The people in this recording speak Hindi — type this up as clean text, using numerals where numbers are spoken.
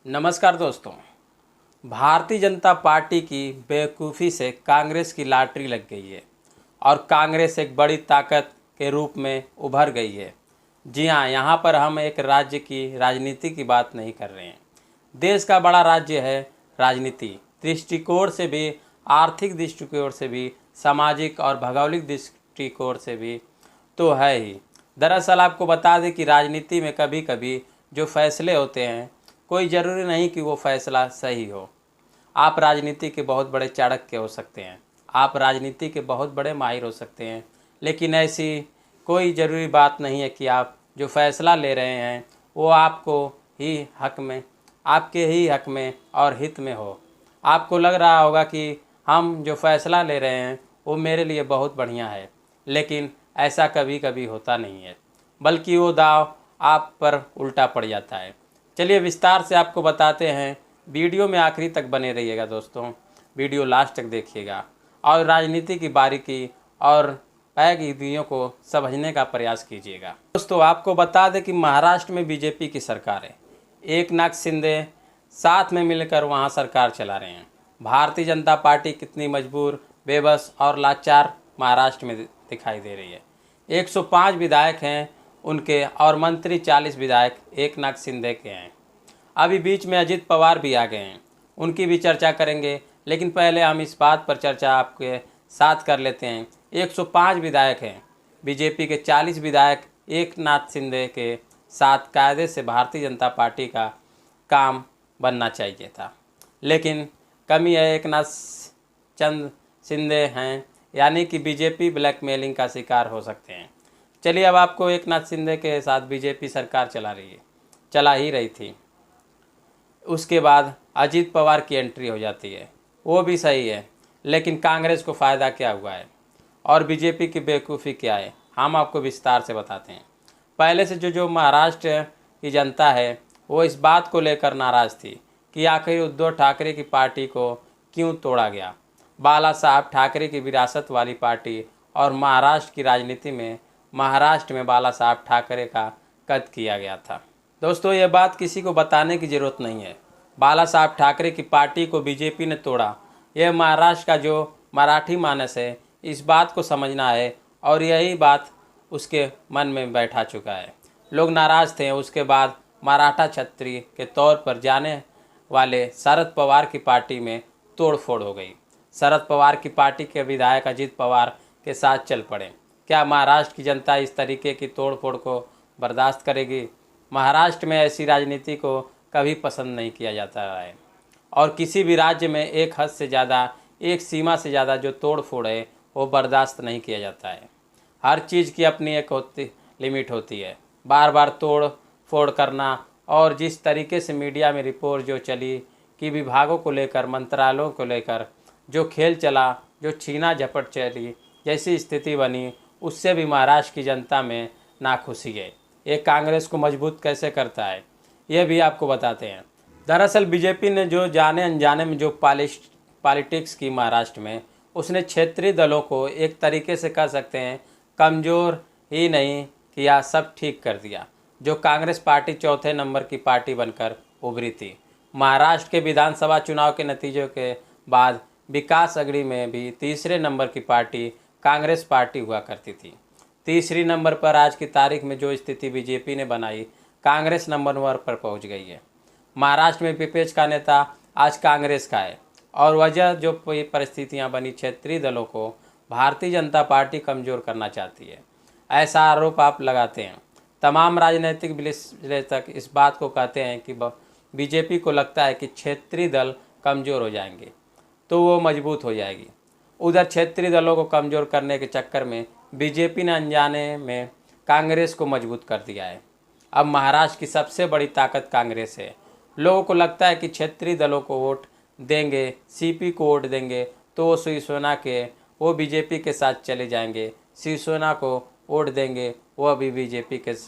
नमस्कार दोस्तों। भारतीय जनता पार्टी की बेवकूफ़ी से कांग्रेस की लॉटरी लग गई है और कांग्रेस एक बड़ी ताकत के रूप में उभर गई है। जी हाँ, यहाँ पर हम एक राज्य की राजनीति की बात नहीं कर रहे हैं। देश का बड़ा राज्य है, राजनीति दृष्टिकोण से भी, आर्थिक दृष्टिकोण से भी, सामाजिक और भौगोलिक दृष्टिकोण से भी तो है ही। दरअसल आपको बता दें कि राजनीति में कभी कभी जो फैसले होते हैं, कोई ज़रूरी नहीं कि वो फैसला सही हो। आप राजनीति के बहुत बड़े चाणक्य हो सकते हैं, आप राजनीति के बहुत बड़े माहिर हो सकते हैं, लेकिन ऐसी कोई ज़रूरी बात नहीं है कि आप जो फैसला ले रहे हैं वो आपको ही हक में, आपके ही हक में और हित में हो। आपको लग रहा होगा कि हम जो फैसला ले रहे हैं वो मेरे लिए बहुत बढ़िया है, लेकिन ऐसा कभी कभी होता नहीं है, बल्कि वो दाव आप पर उल्टा पड़ जाता है। चलिए विस्तार से आपको बताते हैं। वीडियो में आखिरी तक बने रहिएगा दोस्तों, वीडियो लास्ट तक देखिएगा और राजनीति की बारीकी और पैगीदियों को समझने का प्रयास कीजिएगा। दोस्तों आपको बता दें कि महाराष्ट्र में बीजेपी की सरकार है। एकनाथ शिंदे साथ में मिलकर वहां सरकार चला रहे हैं। भारतीय जनता पार्टी कितनी मजबूर, बेबस और लाचार महाराष्ट्र में दिखाई दे रही है। 105 विधायक हैं उनके और मंत्री 40 विधायक एकनाथ शिंदे के हैं। अभी बीच में अजित पवार भी आ गए हैं, उनकी भी चर्चा करेंगे, लेकिन पहले हम इस बात पर चर्चा आपके साथ कर लेते हैं। 105 विधायक हैं, बीजेपी के 40 विधायक एकनाथ शिंदे के साथ कायदे से भारतीय जनता पार्टी का काम बनना चाहिए था, लेकिन कमी है एकनाथ चंद शिंदे हैं, यानी कि बीजेपी ब्लैकमेलिंग का शिकार हो सकते हैं। चलिए अब आपको एकनाथ शिंदे के साथ बीजेपी सरकार चला ही रही थी। उसके बाद अजित पवार की एंट्री हो जाती है, वो भी सही है, लेकिन कांग्रेस को फ़ायदा क्या हुआ है और बीजेपी की बेवकूफ़ी क्या है, हम आपको विस्तार से बताते हैं। पहले से जो महाराष्ट्र की जनता है वो इस बात को लेकर नाराज़ थी कि आखिर उद्धव ठाकरे की पार्टी को क्यों तोड़ा गया। बाला साहब ठाकरे की विरासत वाली पार्टी और महाराष्ट्र में बाला साहब ठाकरे का कद किया गया था। दोस्तों ये बात किसी को बताने की ज़रूरत नहीं है। बाला साहब ठाकरे की पार्टी को बीजेपी ने तोड़ा, यह महाराष्ट्र का जो मराठी मानस है इस बात को समझना है और यही बात उसके मन में बैठा चुका है। लोग नाराज़ थे। उसके बाद मराठा छत्री के तौर पर जाने वाले शरद पवार की पार्टी में तोड़फोड़ हो गई। शरद पवार की पार्टी के विधायक अजित पवार के साथ चल पड़े। क्या महाराष्ट्र की जनता इस तरीके की तोड़फोड़ को बर्दाश्त करेगी? महाराष्ट्र में ऐसी राजनीति को कभी पसंद नहीं किया जाता है और किसी भी राज्य में एक हद से ज़्यादा, एक सीमा से ज़्यादा जो तोड़फोड़ है वो बर्दाश्त नहीं किया जाता है। हर चीज़ की अपनी एक लिमिट होती है। बार बार तोड़ फोड़ करना और जिस तरीके से मीडिया में रिपोर्ट जो चली कि विभागों को लेकर, मंत्रालयों को लेकर जो खेल चला, जो छीना झपट चली, जैसी स्थिति बनी, उससे भी महाराष्ट्र की जनता में नाखुशी है। ये कांग्रेस को मजबूत कैसे करता है ये भी आपको बताते हैं। दरअसल बीजेपी ने जो जाने अनजाने में जो पॉलिटिक्स की महाराष्ट्र में, उसने क्षेत्रीय दलों को एक तरीके से कह सकते हैं कमज़ोर ही नहीं किया, सब ठीक कर दिया। जो कांग्रेस पार्टी चौथे नंबर की पार्टी बनकर उभरी थी। महाराष्ट्र के विधानसभा चुनाव के नतीजों के बाद विकास अघड़ी में भी तीसरे नंबर की पार्टी कांग्रेस पार्टी हुआ करती थी। तीसरी नंबर पर आज की तारीख में जो स्थिति बीजेपी ने बनाई, कांग्रेस नंबर 1 पर पहुंच गई है। महाराष्ट्र में विपक्ष का नेता आज कांग्रेस का है और वजह जो परिस्थितियां बनी, क्षेत्रीय दलों को भारतीय जनता पार्टी कमज़ोर करना चाहती है, ऐसा आरोप आप लगाते हैं। तमाम राजनीतिक विश्लेषक इस बात को कहते हैं कि बीजेपी को लगता है कि क्षेत्रीय दल कमज़ोर हो जाएंगे तो वो मजबूत हो जाएगी। उधर क्षेत्रीय दलों को कमज़ोर करने के चक्कर में बीजेपी ने अनजाने में कांग्रेस को मजबूत कर दिया है। अब महाराष्ट्र की सबसे बड़ी ताकत कांग्रेस है। लोगों को लगता है कि क्षेत्रीय दलों को वोट देंगे, सीपी को वोट देंगे तो वो शिवसेना के वो बीजेपी के साथ चले जाएंगे, शिवसेना को वोट देंगे वो अभी बीजेपी के